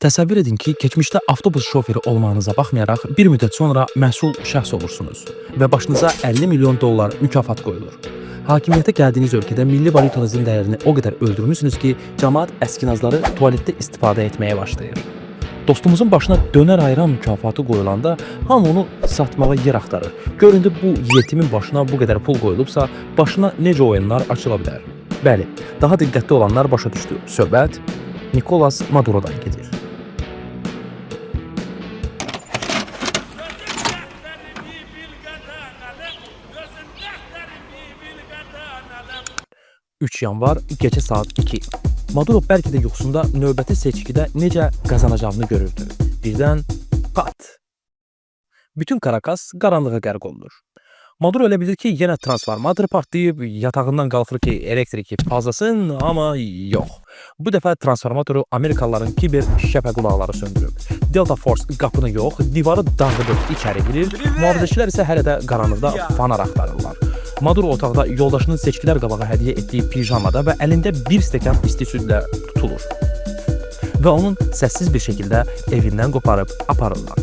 Təsəvvür edin ki, keçmişdə avtobus şoförü olmağınıza baxmayaraq bir müddət sonra məsul şəxs olursunuz və başınıza 50 milyon dollar mükafat qoyulur. Hakimiyyətə gəldiyiniz ölkədə milli valyutanızın dəyərini o qədər öldürmüsünüz ki, cəmaət əskinazları tualetdə istifadə etməyə başlayır. Dostumuzun başına dönər ayran mükafatı qoyulanda hamı onu satmağa yer axtarır. Göründü bu yetimin başına bu qədər pul qoyulubsa, başına necə oyunlar açıla bilər? Bəli, daha diqqətli olanlar başa düşdü. Söhbət Nicolas Maduro'dan gedir. Üç yanvar gecə saat 2. Maduro bəlkə də yuxusunda növbəti seçkidə necə qazanacağını görürdü. Birdən pat! Bütün Karakas qaranlığa qərq olunur. Maduro elə bilir ki, yenə transformator partlayıb, yatağından qalxır ki, elektriki fazlasın, amma yox. Bu dəfə transformatoru Amerikalıların kiber şəfə qulaqları söndürüb. Delta Force qapını yox, divarı dağıdıb içəri girir, mühafizəçilər isə hələ də qaranlıqda fanar axtarırlar. Maduro otaqda yoldaşının seçkilər qabağı hədiyyə etdiyi pijamada və əlində bir stəkan isti südlə tutulur. Və onun səssiz bir şəkildə evindən qoparıb aparırlar.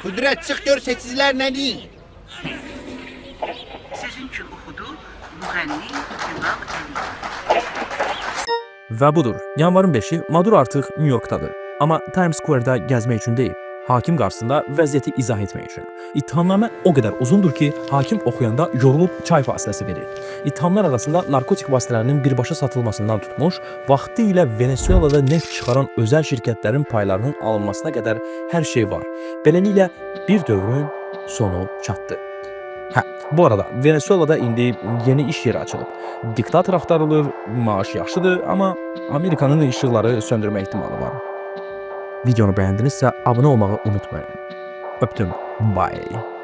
Kudret çık gör sessizler ne değil. Sizin üçün oxudu müğənni Günaq Əliyev. Və budur, yanvarın 5-i Maduro artıq New Yorkdadır. Amma Times Square-da gəzmək üçün deyil, hakim qarşısında vəziyyəti izah etmək üçün. İttihamnamə o qədər uzundur ki, hakim oxuyanda yorulub çay fasiləsi verir. İttihamlar arasında narkotik vasitələrinin birbaşa satılmasından tutmuş, vaxtı ilə Venezuelada neft çıxaran özəl şirkətlərin paylarının alınmasına qədər hər şey var. Beləliklə, bir dövrün sonu çatdı. Bu arada Venezuelada indi yeni iş yeri açılıb. Diktator axtarılır, maaş yaxşıdır, amma Amerikanın işıqları söndürmə ehtimalı var. Videonu bəyəndinizsə abunə olmağı unutmayın. Öptüm. Bye.